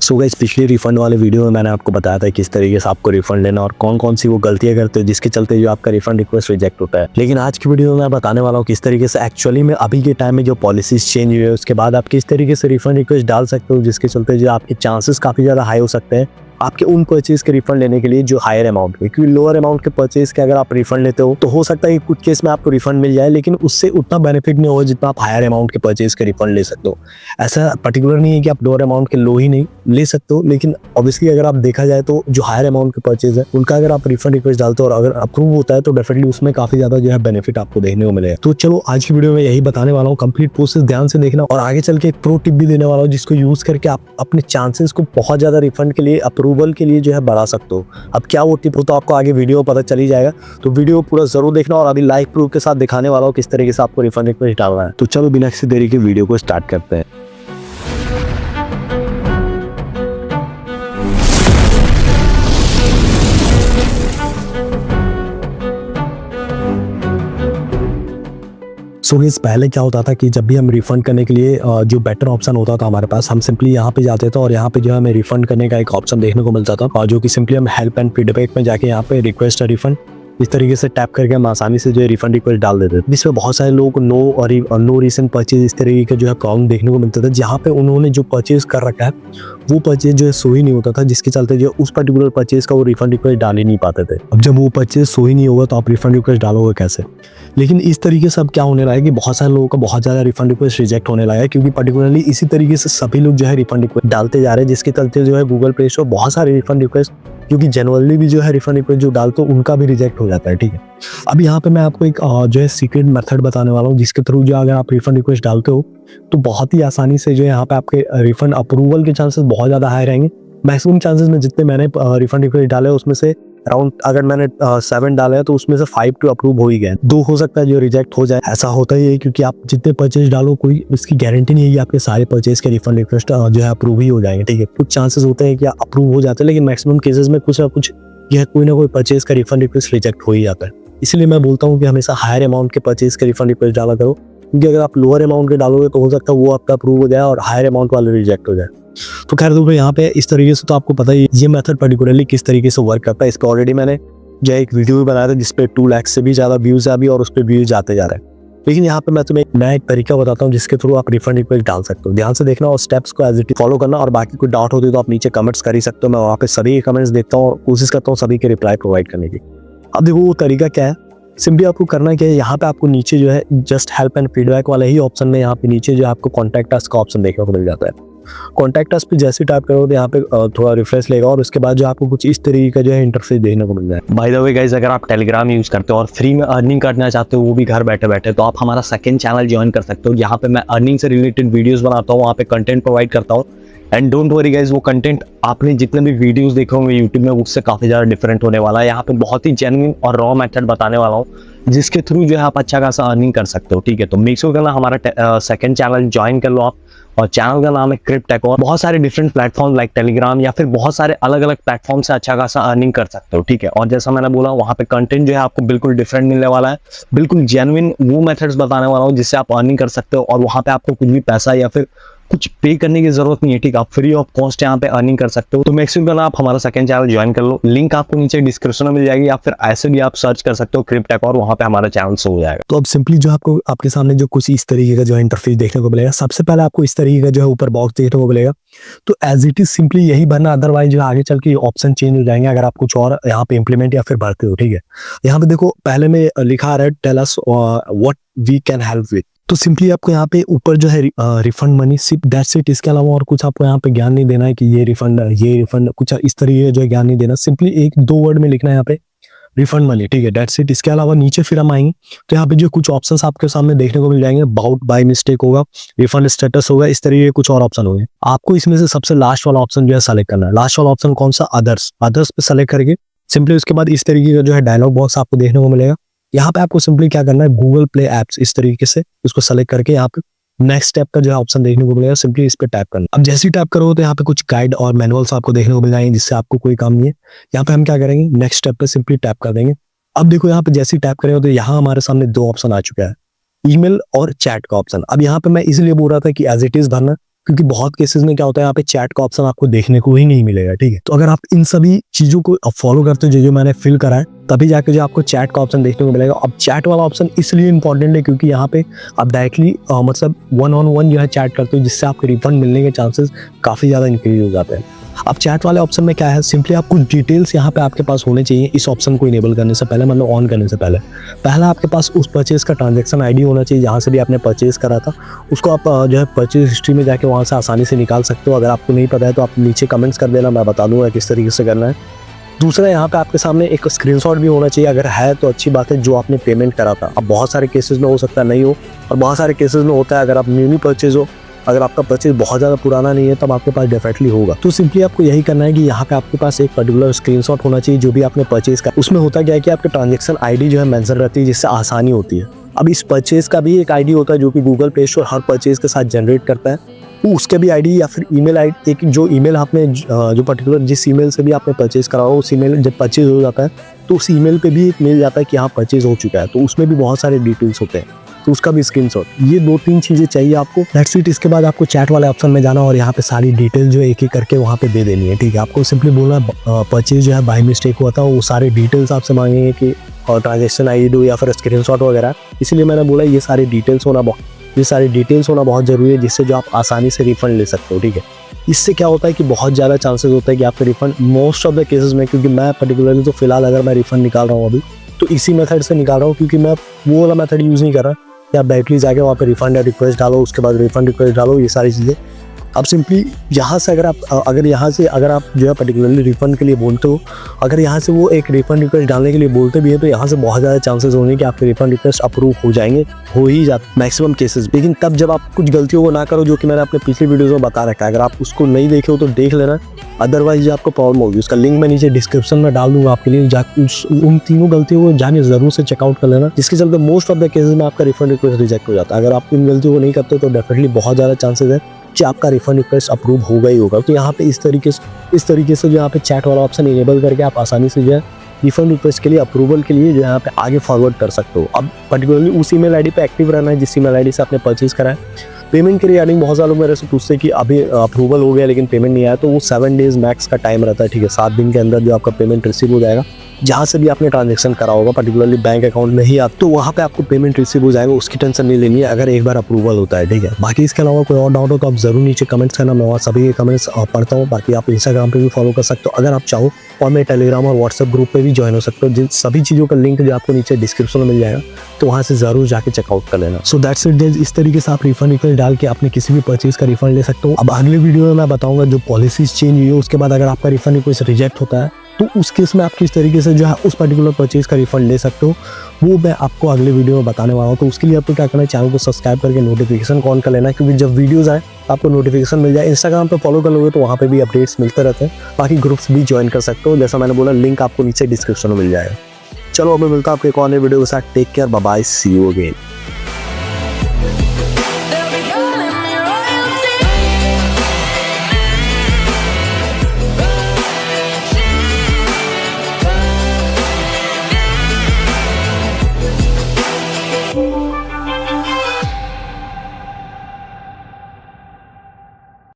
So guys, पिछले refund वाले video में मैंने आपको बताया था किस तरीके से आपको रिफंड लेना और कौन कौन सी वो गलतियां करते हो जिसके चलते जो आपका रिफंड रिक्वेस्ट रिजेक्ट होता है। लेकिन आज की वीडियो में मैं बताने वाला हूँ किस तरीके से एक्चुअली में अभी के टाइम में जो पॉलिसीज चेंज हुई है उसके बाद आप किस तरीके से रिफंड रिक्वेस्ट डाल सकते हो जिसके चलते जो आपके चांसेस काफी ज्यादा हाई हो सकते हैं आपके उन परचेज के रिफंड लेने के लिए जो हायर अमाउंट है। क्योंकि लोअर अमाउंट के परचेज के अगर आप रिफंड लेते हो तो हो सकता है कि कुछ केस में आपको रिफंड मिल जाए, लेकिन उससे उतना बेनिफिट नहीं होगा जितना आप हायर अमाउंट के परचेज के रिफंड ले सकते हो। ऐसा पर्टिकुलर नहीं है कि आप लोअर अमाउंट के लो ही नहीं ले सकते हो, लेकिन ऑब्वियसली अगर आप देखा जाए तो जो हायर अमाउंट के परचेज है उनका अगर आप रिफंड रिक्वेस्ट डालते हो और अगर अप्रूव होता है तो डेफिनेटली उसमें काफी ज्यादा जो है बेनिफिट आपको देखने को मिलेगा। तो चलो आज की वीडियो में यही बताने वाला हूँ, कंप्लीट प्रोसेस ध्यान से देखना और आगे चल के एक प्रो टिप भी देने वाला हूँ जिसको यूज करके आप अपने चांसेस को बहुत ज्यादा रिफंड के लिए, अप्रूवल के लिए जो है बढ़ा सकते हो। अब क्या वो टिप हो तो आपको आगे वीडियो पता चल ही जाएगा, तो वीडियो पूरा जरूर देखना। और अभी लाइव प्रूफ के साथ दिखाने वाला हूँ किस तरीके से आपको रिफंड रिक्वेस्ट डालना है। तो चलो बिना किसी देरी के वीडियो को स्टार्ट करते हैं। सो गाइस, पहले क्या होता था कि जब भी हम रिफंड करने के लिए जो बेटर ऑप्शन होता था हमारे पास, हम सिंपली यहाँ पे जाते थे और यहाँ पे जो है हमें रिफंड करने का एक ऑप्शन देखने को मिलता था, और जो कि सिंपली हम हेल्प एंड फीडबैक में जाके यहाँ पे रिक्वेस्ट रिफंड इस तरीके से टैप करके हम आसानी से जो है रिफंड रिक्वेस्ट डाल देते थे। इसमें बहुत सारे लोग नो और नो रीसेंट परचेज इस तरीके का जो है प्रॉब्लम देखने को मिलता था, जहाँ पे उन्होंने जो परचेज कर रखा है वो परचेज जो है सो ही नहीं होता था, जिसके चलते जो उस पर्टिकुलर परचेज का वो रिफंड रिक्वेस्ट डाल ही नहीं पाते थे। अब जब वो परचेज सो ही नहीं होगा तो आप रिफंड रिक्वेस्ट डालोगे कैसे? लेकिन इस तरीके से अब क्या होने लगा है कि बहुत सारे लोगों का बहुत ज़्यादा रिफंड रिक्वेस्ट रिजेक्ट होने लगा है, क्योंकि पर्टिकुलरली इसी तरीके से सभी लोग जो है रिफंड रिक्वेस्ट डालते जा रहे हैं, जिसके चलते जो है गूगल प्ले स्टोर बहुत सारे रिफंड रिक्वेस्ट, क्योंकि जनरली भी जो है रिफंड रिक्वेस्ट जो डालते हो उनका भी रिजेक्ट हो जाता है। ठीक है, अब यहाँ पे मैं आपको एक जो है सीक्रेट मेथड बताने वाला हूँ जिसके थ्रू जो अगर आप रिफंड रिक्वेस्ट डालते हो तो बहुत ही आसानी से जो है यहाँ पे आपके रिफंड अप्रूवल के चांसेस बहुत ज़्यादा हाई रहेंगे। मैक्सिमम चांसेस में जितने मैंने रिफंड रिक्वेस्ट डाले उसमें से अराउंड, अगर मैंने 7 डाले हैं तो उसमें से 5 तो अप्रूव हो ही गए, 2 हो सकता है जो रिजेक्ट हो जाए। ऐसा होता ही है क्योंकि आप जितने परचेज डालो कोई इसकी गारंटी नहीं है कि आपके सारे परचेज के रिफंड रिक्वेस्ट जो है अप्रूव ही हो जाएंगे। ठीक है, कुछ चांसेस होते हैं कि अप्रूव हो जाते हैं, लेकिन मैक्सिमम केसेस में कुछ ना कुछ यह कोई ना कोई परचेज का रिफंड रिक्वेस्ट रिजेक्ट हो ही जाता है। इसलिए मैं बोलता हूँ कि हमेशा हायर अमाउंट के परचेज के रिफंड रिक्वेस्ट डाला करो, क्योंकि अगर आप लोअर अमाउंट के डालोगे तो हो सकता है वो आपका अप्रूव हो जाए और हायर अमाउंट वाले रिजेक्ट हो जाए। तो खैर दोस्तों, यहाँ पे इस तरीके से तो आपको पता ही ये मेथड पर्टिकुलरली किस तरीके से वर्क करता है। इस पर ऑलरेडी मैंने जो एक वीडियो भी बनाया था जिसपे 2 लाख से भी ज़्यादा व्यूज़ है अभी, और उस पर व्यूज़ जाते जा रहे हैं। लेकिन यहाँ पे मैं तुम्हें एक नया तरीका बताता हूँ जिसके थ्रू आप रिफंड रिक्वेस्ट डाल सकते हो। ध्यान से देखना और स्टेप्स को एज इट इज फॉलो करना, और बाकी कोई डाउट होती है तो आप नीचे कमेंट्स कर ही सकते हो। मैं वहाँ पे सभी के कमेंट्स देखता हूँ और कोशिश करता हूँ सभी के रिप्लाई प्रोवाइड करने की। अब देखो वो तरीका क्या है, सिंपली आपको करना क्या है, यहाँ पे आपको नीचे जो है जस्ट हेल्प एंड फीडबैक वाले ही ऑप्शन में यहाँ पे नीचे जो आपको कॉन्टैक्ट अस का ऑप्शन देखने को मिल जाता है। कॉन्टैक्ट अस पे जैसे टाइप करोगे तो यहाँ पे थोड़ा रिफ्रेश लेगा और उसके बाद जो आपको कुछ इस तरीके का जो है इंटरफेस देखने को मिल जाए। बाय द वे गाइस, अगर आप टेलीग्राम यूज करते हो और फ्री में अर्निंग करना चाहते हो वो भी घर बैठे बैठे, तो आप हमारा सेकंड चैनल ज्वाइन कर सकते हो। यहाँ पे मैं अर्निंग से रिलेटेड वीडियोस बनाता हूँ, वहाँ पे कंटेंट प्रोवाइड करता हूँ। एंड डोंट वरी गाइस, वो कंटेंट आपने जितने भी वीडियोस देखे होंगे यूट्यूब में उससे काफी ज्यादा डिफरेंट होने वाला है। यहाँ पे बहुत ही जेन्युइन और रॉ मेथड बताने वाला हूँ जिसके थ्रू जो है आप अच्छा खासा अर्निंग कर सकते हो। ठीक है, तो मेक श्योर करना हमारा सेकंड चैनल ज्वाइन कर लो आप, और चैनल का नाम है क्रिप्टेक। और बहुत सारे डिफरेंट प्लेटफॉर्म लाइक टेलीग्राम या फिर बहुत सारे अलग अलग प्लेटफॉर्म से अच्छा खासा अर्निंग कर सकते हो। ठीक है, और जैसा मैंने बोला वहाँ पे कंटेंट जो है आपको बिल्कुल डिफरेंट मिलने वाला है, बिल्कुल जेन्युइन वो मेथड्स बताने वाला हूँ जिससे आप अर्निंग कर सकते हो, और वहाँ पे आपको कुछ भी पैसा या फिर कुछ पे करने की जरूरत नहीं है। ठीक है, आप फ्री ऑफ कॉस्ट यहाँ पे अर्निंग कर सकते हो। तो मैक्सिमम करना आप हमारा सेकंड चैनल ज्वाइन कर लो, लिंक आपको नीचे डिस्क्रिप्शन में मिल जाएगी, या फिर ऐसे भी आप सर्च कर सकते हो क्रिप्टेक और वहाँ पे हमारा चैनल शो हो जाएगा। तो अब सिंपली जो आपको आपके सामने जो कुछ इस तरीके का जो है इंटरफेस देखने को मिलेगा। सबसे पहले आपको इस तरीके का जो है ऊपर बॉक्स देखने को मिलेगा, तो एज इट इज सिंपली यही भरना, अदरवाइज जो आगे चल के ऑप्शन चेंज हो जाएंगे अगर आप कुछ और यहाँ पे इंप्लीमेंट या फिर भरते हो। ठीक है, यहाँ पे देखो पहले में लिखा आ रहा है tell us what we can help with, तो सिंपली आपको यहाँ पे ऊपर जो है रिफंड मनी, सिर्फ दैट्स इट। इसके अलावा और कुछ आपको यहाँ पे ज्ञान नहीं देना है कि ये रिफंड कुछ इस तरीके जो है ज्ञान नहीं देना। सिंपली 1-2 वर्ड में लिखना है यहाँ पे रिफंड मनी। ठीक है, दैट्स इट। इसके अलावा नीचे फिर हम आएंगे तो यहाँ पे जो कुछ ऑप्शंस आपके सामने देखने को मिल जाएंगे, अबाउट बाय मिस्टेक होगा, रिफंड स्टेटस होगा, इस तरीके के कुछ और ऑप्शन होंगे। आपको इसमें से सबसे लास्ट वाला ऑप्शन जो है सेलेक्ट करना है। लास्ट वाला ऑप्शन कौन सा? अदर्स पे सेलेक्ट करके सिंपली उसके बाद इस तरीके का जो है डायलॉग बॉक्स आपको देखने को मिलेगा। यहाँ पे आपको सिंपली क्या करना है, गूगल प्ले एप्स इस तरीके से उसको सेलेक्ट करके यहाँ पे नेक्स्ट स्टेप का जो है ऑप्शन देखने को मिलेगा, सिंपली इस पे टैप करना। अब जैसे ही टैप करोगे तो यहाँ पे कुछ गाइड और मैनुअल्स आपको देखने को मिल जाएंगे जिससे आपको कोई काम नहीं है। यहाँ पे हम क्या करेंगे, नेक्स्ट स्टेप पे सिंपली टैप कर देंगे। अब देखो यहाँ पे जैसे ही टैप करेंगे तो यहाँ हमारे सामने 2 ऑप्शन आ चुका है, ईमेल और चैट का ऑप्शन। अब यहाँ पे मैं इसलिए बोल रहा था कि एज इट इज भरना, क्योंकि बहुत केसेस में क्या होता है यहाँ पे चैट का ऑप्शन आपको देखने को ही नहीं मिलेगा, ठीक है। तो अगर आप इन सभी चीज़ों को फॉलो करते हो जो मैंने फिल करा है, तभी जाके जो आपको चैट का ऑप्शन देखने को मिलेगा। अब चैट वाला ऑप्शन इसलिए इंपॉर्टेंट है क्योंकि यहाँ पे आप डायरेक्टली मतलब 1-on-1 जो है चैट करते हो, जिससे आपके रिफंड मिलने के चांसेस काफ़ी ज़्यादा इंक्रीज हो जाते हैं। अब चैट वाले ऑप्शन में क्या है, सिंपली आप कुछ डिटेल्स यहाँ पे आपके पास होने चाहिए इस ऑप्शन को इनेबल करने से पहले, मतलब ऑन करने से पहले। पहला आपके पास उस परचेज का ट्रांजैक्शन आईडी होना चाहिए जहाँ से भी आपने परचेज करा था, उसको आप जो है परचेज हिस्ट्री में जाके वहाँ से आसानी से निकाल सकते हो। अगर आपको नहीं पता है तो आप नीचे कमेंट्स कर देना, मैं बता दूंगा किस तरीके से करना है। दूसरा, यहाँ पे आपके सामने एक स्क्रीनशॉट भी होना चाहिए, अगर है तो अच्छी बात है, जो आपने पेमेंट करा था। अब बहुत सारे केसेस में हो सकता है नहीं हो, और बहुत सारे केसेस में होता है अगर आप न्यूली परचेज हो, अगर आपका परचेज बहुत ज़्यादा पुराना नहीं है तब आपके पास डेफिनेटली होगा। तो सिंपली आपको यही करना है कि यहाँ पे आपके पास एक पर्टिकुलर स्क्रीनशॉट होना चाहिए जो भी आपने परचेज का। उसमें होता क्या है कि आपके ट्रांजैक्शन आईडी जो है मेंशन रहती है, जिससे आसानी होती है। अब इस परचेज का भी एक आईडी होता है जो कि गूगल प्ले स्टोर हर परचेज के साथ जनरेट करता है, तो उसके भी आईडी या फिर ईमेल आईडी, एक जो ईमेल आपने जो पर्टिकुलर जिस ईमेल से भी आपने परचेज करा हो, उस ईमेल जब परचेज हो जाता है तो उस ईमेल पे भी एक मेल जाता है कि हाँ परचेज हो चुका है, तो उसमें भी बहुत सारे डिटेल्स होते हैं, तो उसका भी स्क्रीनशॉट। ये 2-3 चीज़ें चाहिए आपको। That's it. इसके बाद आपको चैट वाले ऑप्शन में जाना और यहाँ पे सारी डिटेल जो एक एक करके वहाँ पे दे देनी है, ठीक है। आपको सिंपली बोलना परचेज जो है बाय मिस्टेक हुआ था, वो सारे डिटेल्स आपसे मांगेंगे कि और ट्रांजेक्शन आई डी या फिर स्क्रीनशॉट वगैरह। इसीलिए मैंने बोला ये सारी डिटेल्स होना बहुत ज़रूरी है, जिससे जो आप आसानी से रिफंड ले सकते हो, ठीक है। इससे क्या होता है कि बहुत ज़्यादा चांसेस होता है कि आपके refund most of the cases में, क्योंकि मैं पर्टिकुलरली तो फिलहाल अगर मैं रिफंड निकाल रहा हूँ अभी तो इसी मेथड से निकाल रहा हूँ, क्योंकि मैं वो वाला मेथड यूज़ नहीं कर रहा कि आप डायरेक्टली जाके वहाँ पे रिफंड या रिक्वेस्ट डालो, उसके बाद रिफंड रिक्वेस्ट डालो, ये सारी चीज़ें। अब सिंपली यहाँ से अगर आप जो है पर्टिकुलरली रिफंड के लिए बोलते हो, अगर यहाँ से वो एक रिफंड रिक्वेस्ट डालने के लिए बोलते भी है तो यहाँ से बहुत ज़्यादा चांसेस होंगे कि आपके रिफंड रिक्वेस्ट अप्रूव हो जाएंगे, हो ही जाते मैक्सिमम केसेस। लेकिन तब जब आप कुछ गलतियों को ना करो, जो कि मैंने अपने पिछले वीडियोज़ में बता रखा है, अगर आप उसको नहीं देखे हो तो देख लेना, अदरवाइज आपको प्रॉब्लम होगी। उसका लिंक मैं नीचे डिस्क्रिप्शन में डाल दूंगा आपके लिए, उन तीनों गलतियों को जाने ज़रूर से चेकआउट कर लेना, जिसके चलते मोस्ट ऑफ द केसेस में आपका रिफंड रिक्वेस्ट रिजेक्ट हो जाता है। अगर आप इन गलतियों को नहीं करते तो डेफिनेटली बहुत ज़्यादा चांसेस है कि आपका रिफंड रिक्वेस्ट अप्रूव होगा ही होगा। तो यहाँ पे इस तरीके से जो यहाँ पे चैट वाला ऑप्शन इनेबल करके आप आसानी से जो है रिफंड रिक्वेस्ट के लिए, अप्रूवल के लिए जो यहाँ पे आगे फॉरवर्ड कर सकते हो। अब पर्टिकुलरली उस ईमेल आईडी पे एक्टिव रहना है जिस ईमेल आईडी से आपने परचेज करा है। पेमेंट के रिगार्डिंग बहुत सारे लोग मेरे से पूछते हैं कि अभी अप्रूवल हो गया लेकिन पेमेंट नहीं आया, तो वो 7 डेज मैक्स का टाइम रहता है, ठीक है। 7 दिन के अंदर जो आपका पेमेंट रिसीव हो जाएगा, जहाँ से भी आपने ट्रांजैक्शन करा होगा, पर्टिकुलरली बैंक अकाउंट में ही तो वहाँ पे आपको पेमेंट रिसीव हो जाएगा, उसकी टेंशन नहीं लेनी है अगर एक बार अप्रूवल होता है, ठीक है। बाकी इसके अलावा कोई और डाउट हो तो आप जरूर नीचे कमेंट्स करना, मैं वहाँ सभी कमेंट्स पढ़ता हूँ। बाकी आप इंस्टाग्राम पे भी फॉलो कर सकते हो अगर आप चाहो, और मैं टेलीग्राम और व्हाट्सएप ग्रुप पे भी ज्वाइन हो सकते हो, जिन सभी चीज़ों का लिंक जो आपको नीचे डिस्क्रिप्शन में मिल जाएगा, तो वहाँ से ज़रूर जाके चेकआउट कर लेना। So that's it. इस तरीके से आप रिफंड रिक्वेस्ट डाल के अपने किसी भी परचेज का रिफंड ले सकते हो। अब अगले वीडियो में मैं बताऊंगा जो पॉलिसीज चेंज हुई है, उसके बाद अगर आपका रिफंड रिक्वेस्ट रिजेक्ट होता है तो उस केस में आप किस तरीके से जो है उस पर्टिकुलर परचेज का रिफंड ले सकते हो, वो मैं आपको अगले वीडियो में बताने वाला हूँ। तो उसके लिए आपको क्या करना है, चैनल को सब्सक्राइब करके नोटिफिकेशन ऑन कर लेना है, क्योंकि जब वीडियोज़ आए आपको नोटिफिकेशन मिल जाए। इंस्टाग्राम पे फॉलो कर लोगे तो वहाँ पे भी अपडेट्स मिलते रहते हैं। बाकी ग्रुप्स भी ज्वाइन कर सकते हो, जैसा मैंने बोला लिंक आपको नीचे डिस्क्रिप्शन में मिल जाएगा। चलो अभी मिलता है आपके एक और नए वीडियो के साथ। Take care, bye bye, see you again.